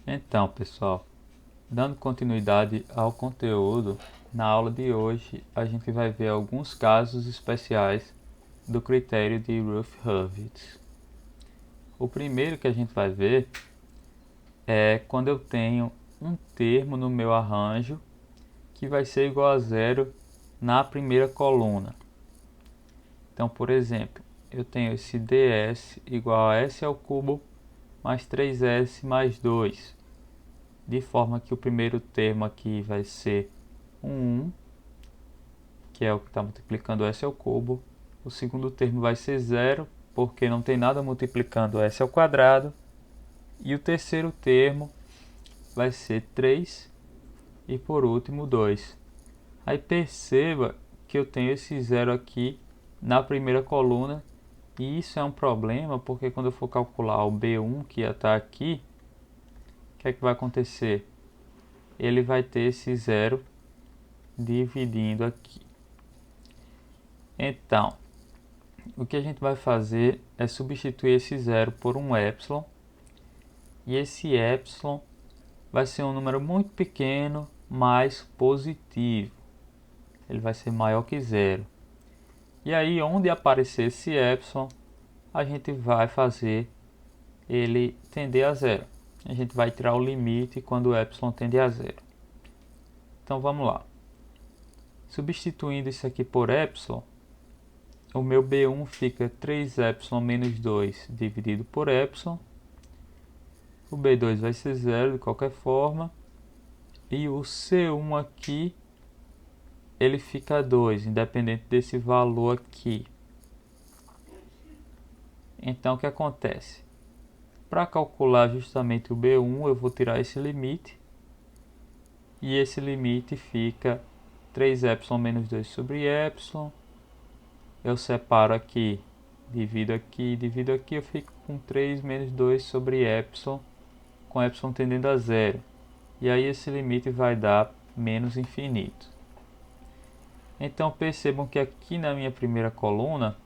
Então, pessoal, dando continuidade ao conteúdo, na aula de hoje a gente vai ver alguns casos especiais do critério de Routh-Hurwitz. O primeiro que a gente vai ver é quando eu tenho um termo no meu arranjo que vai ser igual a zero na primeira coluna. Então, por exemplo, eu tenho esse ds igual a s ao cubo mais 3s mais 2, de forma que o primeiro termo aqui vai ser 1, que é o que está multiplicando s ao cubo. O segundo termo vai ser 0, porque não tem nada multiplicando s ao quadrado. E o terceiro termo vai ser 3 e por último 2. Aí perceba que eu tenho esse 0 aqui na primeira coluna, e isso é um problema porque quando eu for calcular o B1 que ia estar aqui, o que é que vai acontecer? Ele vai ter esse 0 dividindo aqui. Então, o que a gente vai fazer é substituir esse 0 por um epsilon, e esse epsilon vai ser um número muito pequeno, mas positivo. Ele vai ser maior que 0. E aí, onde aparecer esse epsilon, a gente vai fazer ele tender a 0. A gente vai tirar o limite quando o epsilon tende a 0. Então vamos lá. Substituindo isso aqui por epsilon, o meu B1 fica 3 menos 2 dividido por epsilon. O B2 vai ser 0 de qualquer forma. E o C1 aqui, ele fica 2, independente desse valor aqui. Então o que acontece? Para calcular justamente o B1, eu vou tirar esse limite. E esse limite fica 3 menos 2 sobre epsilon. Eu separo aqui, divido aqui, eu fico com 3 menos 2 sobre epsilon, com epsilon tendendo a 0. E aí esse limite vai dar menos infinito. Então percebam que aqui na minha primeira coluna,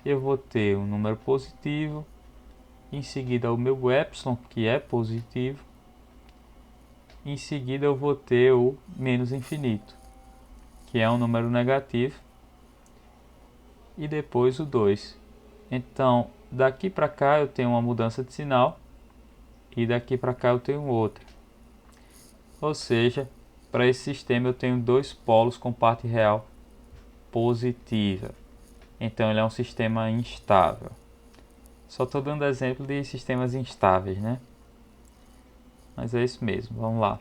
eu vou ter um número positivo, em seguida o meu epsilon, que é positivo, em seguida eu vou ter o menos infinito, que é um número negativo, e depois o 2. Então, daqui para cá eu tenho uma mudança de sinal e daqui para cá eu tenho outra. Ou seja, para esse sistema eu tenho dois polos com parte real positiva. Então ele é um sistema instável. Só estou dando exemplo de sistemas instáveis, né? Mas é isso mesmo, vamos lá.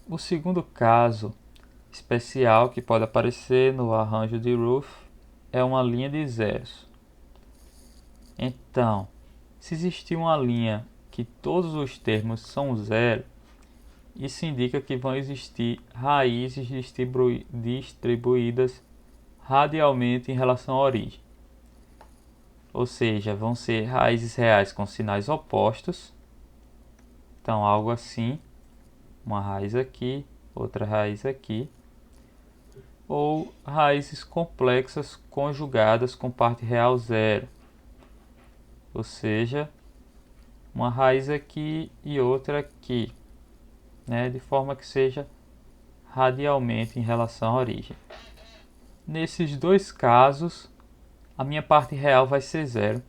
O segundo caso especial que pode aparecer no arranjo de Routh é uma linha de zeros. Então, se existir uma linha que todos os termos são zero, isso indica que vão existir raízes distribuídas radialmente em relação à origem. Ou seja, vão ser raízes reais com sinais opostos. Então, algo assim, uma raiz aqui, outra raiz aqui. Ou raízes complexas conjugadas com parte real zero. Ou seja, uma raiz aqui e outra aqui, né? De forma que seja radialmente em relação à origem. Nesses dois casos, a minha parte real vai ser zero.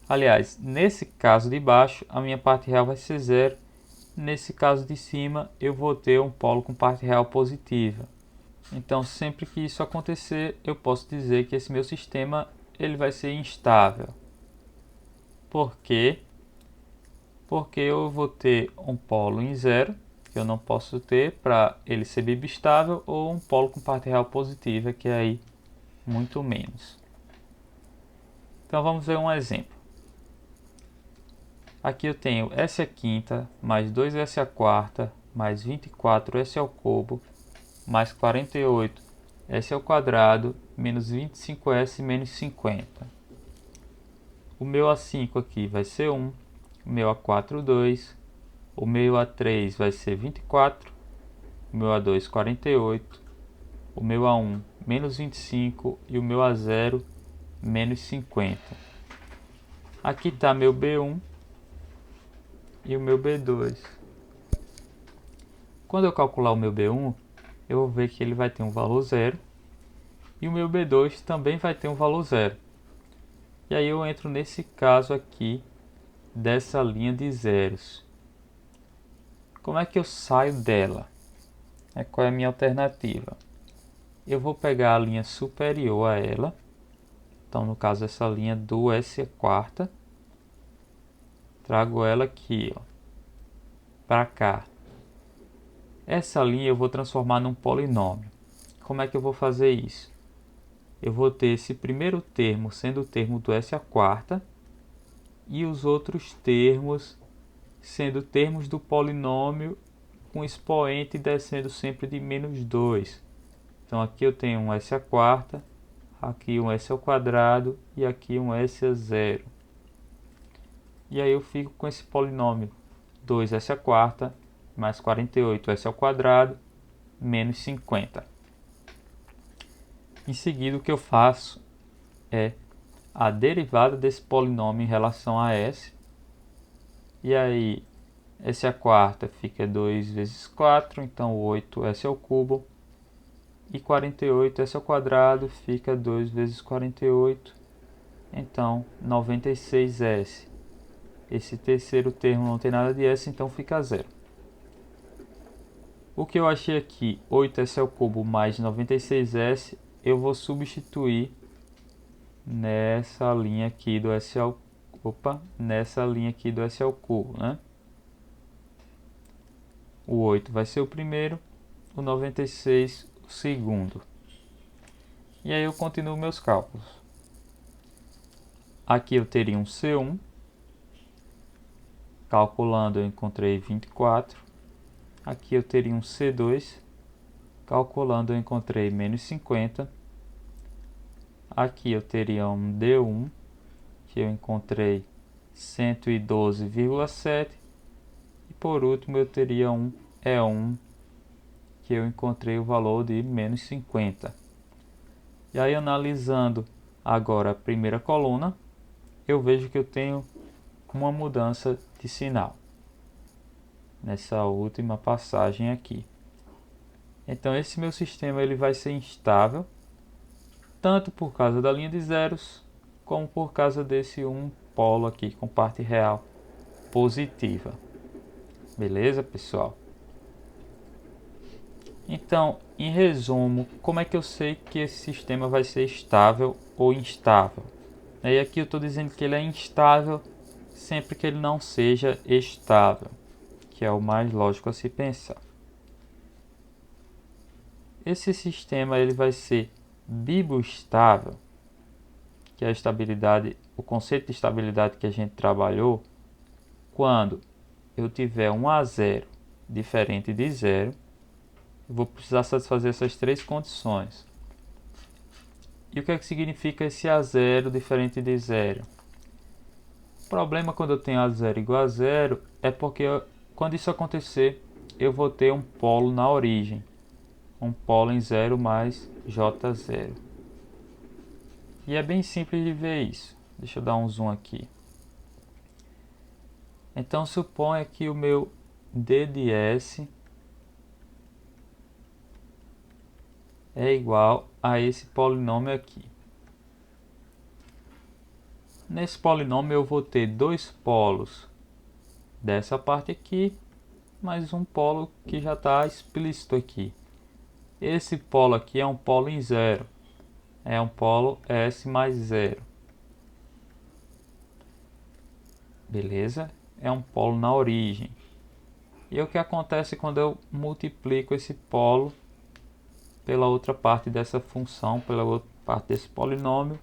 Aliás, nesse caso de baixo, a minha parte real vai ser zero. Nesse caso de cima, eu vou ter um polo com parte real positiva. Então, sempre que isso acontecer, eu posso dizer que esse meu sistema ele vai ser instável. Por quê? Porque eu vou ter um polo em zero, que eu não posso ter para ele ser bibestável, ou um polo com parte real positiva, que é aí muito menos. Então vamos ver um exemplo. Aqui eu tenho s à quinta mais 2s à quarta mais 24s ao cubo mais 48s ao quadrado menos 25s menos 50. O meu A5 aqui vai ser 1, o meu A4 2, o meu A3 vai ser 24, o meu A2 48, o meu A1 menos 25 e o meu A0 menos 50. Aqui está meu B1 e o meu B2. Quando eu calcular o meu B1, eu vou ver que ele vai ter um valor 0 e o meu B2 também vai ter um valor 0. E aí eu entro nesse caso aqui dessa linha de zeros. Como é que eu saio dela? Qual é a minha alternativa? Eu vou pegar a linha superior a ela, então no caso essa linha do S quarta, trago ela aqui, ó, para cá. Essa linha eu vou transformar num polinômio. Como é que eu vou fazer isso? Eu vou ter esse primeiro termo sendo o termo do S quarta e os outros termos sendo termos do polinômio com expoente descendo sempre de menos 2. Então aqui eu tenho um S quarta, aqui um S ao quadrado e aqui um S a zero. E aí eu fico com esse polinômio 2S quarta mais 48S ao quadrado menos 50. Em seguida o que eu faço é a derivada desse polinômio em relação a S. E aí S quarta fica 2 vezes 4, então 8S ao cubo. E 48S ao quadrado fica 2 vezes 48, então 96S. Esse terceiro termo não tem nada de S, então fica 0. O que eu achei aqui, 8S ao cubo mais 96S, eu vou substituir nessa linha aqui do S ao, nessa linha aqui do S ao cubo, né? O 8 vai ser o primeiro, o 96 o segundo. E aí eu continuo meus cálculos. Aqui eu teria um C1. Calculando eu encontrei 24. Aqui eu teria um C2. Calculando eu encontrei menos 50. Aqui eu teria um D1, que eu encontrei 112,7. E por último eu teria um E1, que eu encontrei o valor de menos 50. E aí analisando agora a primeira coluna, eu vejo que eu tenho uma mudança de sinal nessa última passagem aqui. Então esse meu sistema ele vai ser instável, tanto por causa da linha de zeros, como por causa desse um polo aqui com parte real positiva. Beleza, pessoal? Então, em resumo, como é que eu sei que esse sistema vai ser estável ou instável? E aqui eu estou dizendo que ele é instável sempre que ele não seja estável, que é o mais lógico a se pensar. Esse sistema ele vai ser bibostável, que é a estabilidade, o conceito de estabilidade que a gente trabalhou, quando eu tiver um a zero diferente de zero, eu vou precisar satisfazer essas três condições. E o que é que significa esse a zero diferente de zero? O problema quando eu tenho a zero igual a zero é porque quando isso acontecer, eu vou ter um polo na origem. Um polo em 0 mais J0. E é bem simples de ver isso. Deixa eu dar um zoom aqui. Então suponha que o meu D de S é igual a esse polinômio aqui. Nesse polinômio eu vou ter dois polos dessa parte aqui, mais um polo que já está explícito aqui. Esse polo aqui é um polo em 0. É um polo S mais 0. Beleza? É um polo na origem. E o que acontece quando eu multiplico esse polo pela outra parte dessa função, pela outra parte desse polinômio,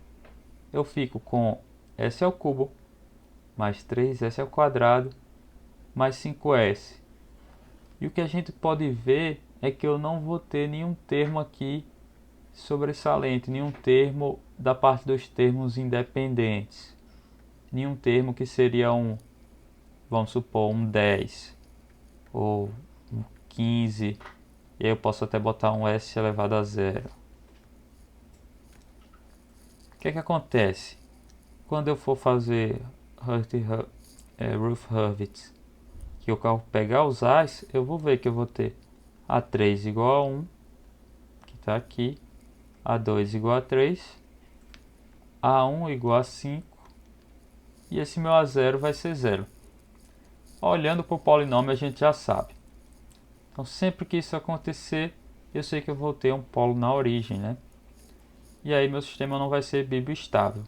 eu fico com S ao cubo mais 3S ao quadrado mais 5S. E o que a gente pode ver é que eu não vou ter nenhum termo aqui sobressalente, nenhum termo da parte dos termos independentes. Nenhum termo que seria um, vamos supor, um 10 ou um 15, e aí eu posso até botar um S elevado a zero. O que é que acontece? Quando eu for fazer Routh-Hurwitz, que eu pegar os A's, eu vou ver que eu vou ter A3 igual a 1, que está aqui, A2 igual a 3, A1 igual a 5, e esse meu A0 vai ser 0. Olhando para o polinômio a gente já sabe. Então sempre que isso acontecer, eu sei que eu vou ter um polo na origem, né? E aí meu sistema não vai ser biboestável.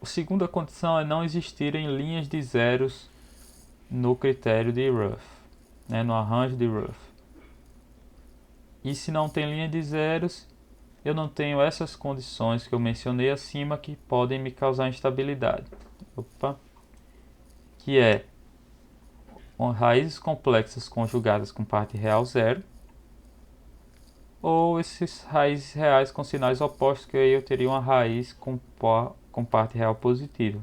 A segunda condição é não existirem linhas de zeros no critério de Ruff, né? No arranjo de Ruff. E se não tem linha de zeros, eu não tenho essas condições que eu mencionei acima que podem me causar instabilidade. Que é raízes complexas conjugadas com parte real zero, ou esses raízes reais com sinais opostos, que aí eu teria uma raiz com parte real positiva.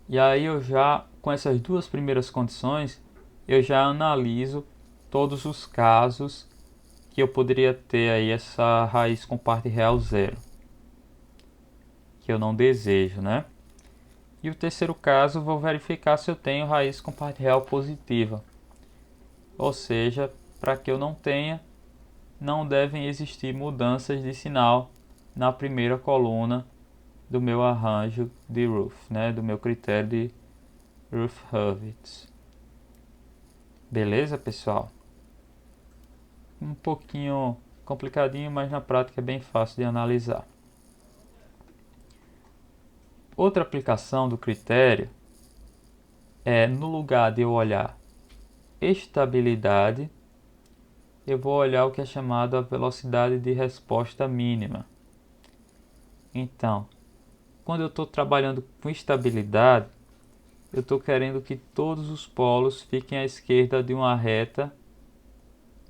E aí eu já, com essas duas primeiras condições, eu já analiso todos os casos que eu poderia ter aí essa raiz com parte real zero, que eu não desejo, né? E o terceiro caso, vou verificar se eu tenho raiz com parte real positiva. Ou seja, para que eu não tenha, não devem existir mudanças de sinal na primeira coluna do meu arranjo de Ruff, né? Do meu critério de Ruff-Hurwitz. Beleza, pessoal? Um pouquinho complicadinho, mas na prática é bem fácil de analisar. Outra aplicação do critério é, no lugar de eu olhar estabilidade, eu vou olhar o que é chamado a velocidade de resposta mínima. Então, quando eu estou trabalhando com estabilidade, eu estou querendo que todos os polos fiquem à esquerda de uma reta,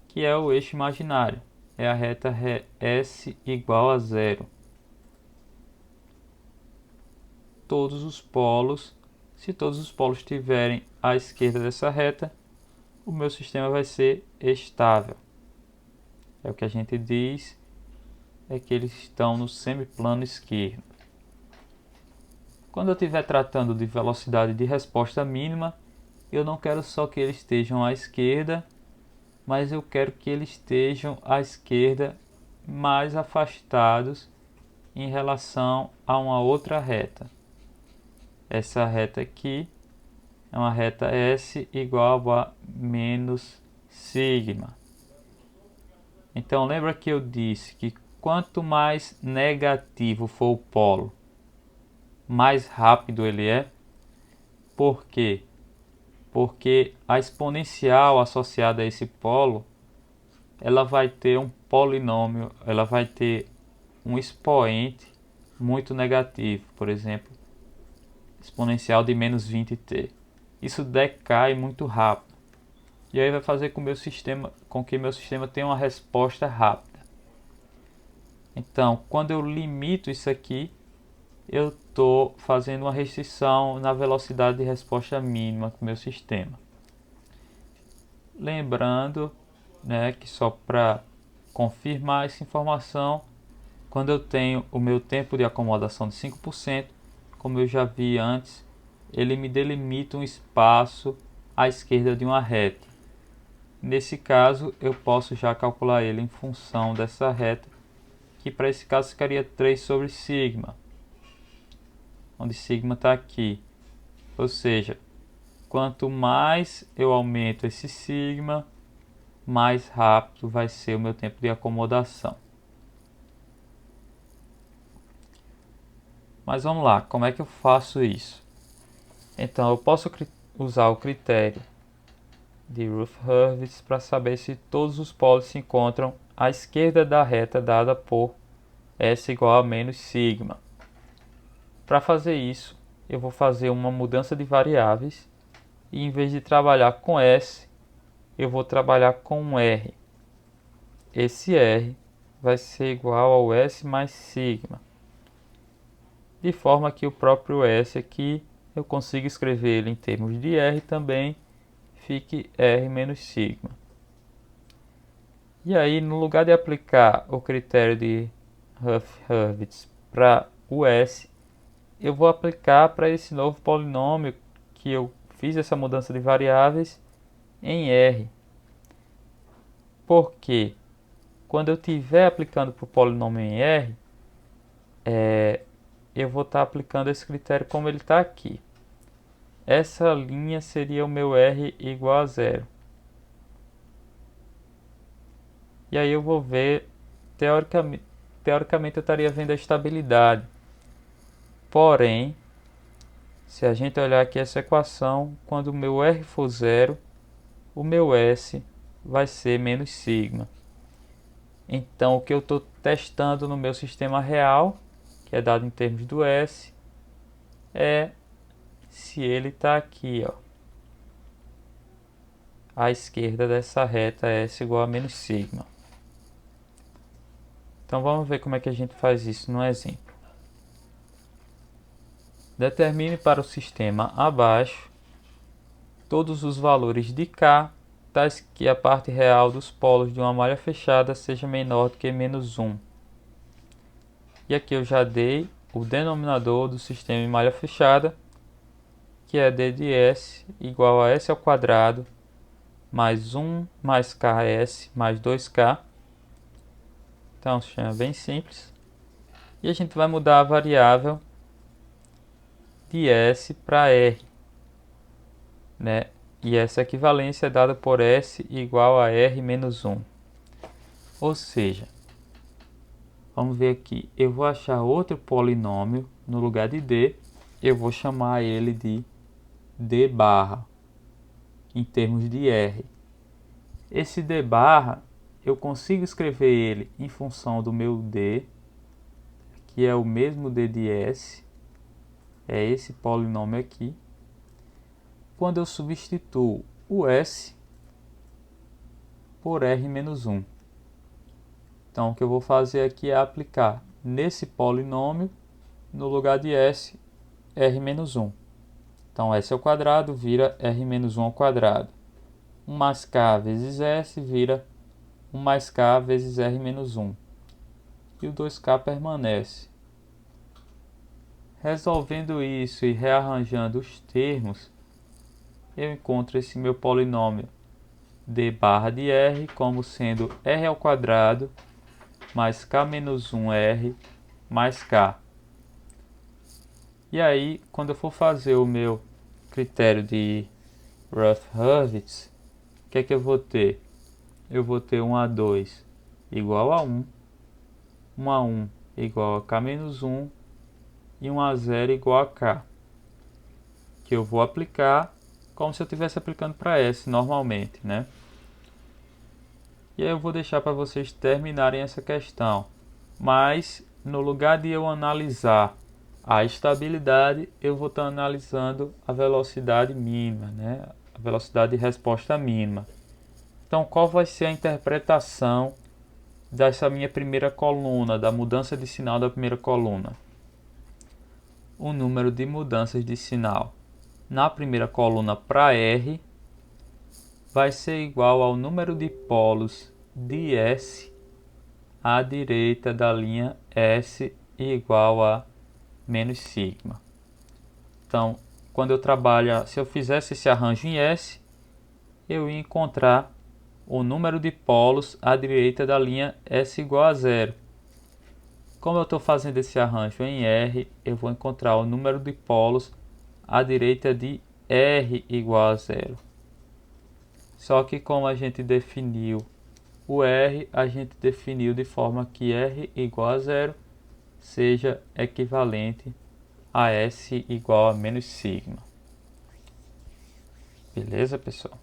que é o eixo imaginário. É a reta S igual a zero. Se todos os polos estiverem à esquerda dessa reta, o meu sistema vai ser estável. É o que a gente diz, é que eles estão no semiplano esquerdo. Quando eu estiver tratando de velocidade de resposta mínima, eu não quero só que eles estejam à esquerda, mas eu quero que eles estejam à esquerda mais afastados em relação a uma outra reta. Essa reta aqui é uma reta S igual a menos sigma. Então lembra que eu disse que quanto mais negativo for o polo, mais rápido ele é. Por quê? Porque a exponencial associada a esse polo, ela vai ter um polinômio, ela vai ter um expoente muito negativo, por exemplo, exponencial de menos 20t. Isso decai muito rápido. E aí vai fazer com que meu sistema tenha uma resposta rápida. Então, quando eu limito isso aqui, eu estou fazendo uma restrição na velocidade de resposta mínima do meu sistema. Lembrando, né, que só para confirmar essa informação, quando eu tenho o meu tempo de acomodação de 5%, como eu já vi antes, ele me delimita um espaço à esquerda de uma reta. Nesse caso, eu posso já calcular ele em função dessa reta, que para esse caso ficaria 3 sobre sigma, onde sigma está aqui. Ou seja, quanto mais eu aumento esse sigma, mais rápido vai ser o meu tempo de acomodação. Mas vamos lá, como é que eu faço isso? Então eu posso usar o critério de Ruff-Hurwitz para saber se todos os polos se encontram à esquerda da reta dada por S igual a menos sigma. Para fazer isso, eu vou fazer uma mudança de variáveis e em vez de trabalhar com S, eu vou trabalhar com um R. Esse R vai ser igual ao S mais sigma. De forma que o próprio S aqui, eu consigo escrever ele em termos de R também, fique R menos sigma. E aí, no lugar de aplicar o critério de Ruff-Hurwitz para o S, eu vou aplicar para esse novo polinômio que eu fiz essa mudança de variáveis em R. Porque quando eu estiver aplicando para o polinômio em R, eu vou estar aplicando esse critério como ele está aqui. Essa linha seria o meu R igual a 0. E aí eu vou ver, teoricamente eu estaria vendo a estabilidade. Porém, se a gente olhar aqui essa equação, quando o meu R for 0, o meu S vai ser menos sigma. Então, o que eu estou testando no meu sistema real, que é dado em termos do S, é se ele está aqui, ó, à esquerda dessa reta S igual a menos sigma. Então, vamos ver como é que a gente faz isso no exemplo. Determine para o sistema abaixo todos os valores de K, tais que a parte real dos polos de uma malha fechada seja menor do que menos 1. E aqui eu já dei o denominador do sistema em malha fechada, que é d de S igual a S ao quadrado mais 1 mais KS mais 2K. Então, o sistema é bem simples. E a gente vai mudar a variável de S para R, né? E essa equivalência é dada por S igual a R menos 1. Ou seja, vamos ver aqui, eu vou achar outro polinômio no lugar de D, eu vou chamar ele de D barra, em termos de R. Esse D barra, eu consigo escrever ele em função do meu D, que é o mesmo D de S, é esse polinômio aqui. Quando eu substituo o S por R menos 1. Então, o que eu vou fazer aqui é aplicar nesse polinômio, no lugar de S, R menos 1. Então, S ao quadrado vira R menos 1 ao quadrado. 1 mais K vezes S vira 1 mais K vezes R menos 1. E o 2K permanece. Resolvendo isso e rearranjando os termos, eu encontro esse meu polinômio d barra de R como sendo R ao quadrado mais K menos 1R mais K. E aí, quando eu for fazer o meu critério de Routh-Hurwitz, o que é que eu vou ter? Eu vou ter 1 a 2 igual a 1, 1 a 1 igual a K menos 1 e 1 a 0 igual a K, que eu vou aplicar como se eu estivesse aplicando para S normalmente, né? E aí eu vou deixar para vocês terminarem essa questão, mas no lugar de eu analisar a estabilidade, eu vou estar analisando a velocidade mínima, né? A velocidade de resposta mínima. Então, qual vai ser a interpretação dessa minha primeira coluna, da mudança de sinal da primeira coluna? O número de mudanças de sinal na primeira coluna para R vai ser igual ao número de polos de S à direita da linha S igual a menos sigma. Então, quando eu trabalho, se eu fizesse esse arranjo em S, eu ia encontrar o número de polos à direita da linha S igual a 0. Como eu estou fazendo esse arranjo em R, eu vou encontrar o número de polos à direita de R igual a 0. Só que como a gente definiu o R, a gente definiu de forma que R igual a 0 seja equivalente a S igual a menos sigma. Beleza, pessoal?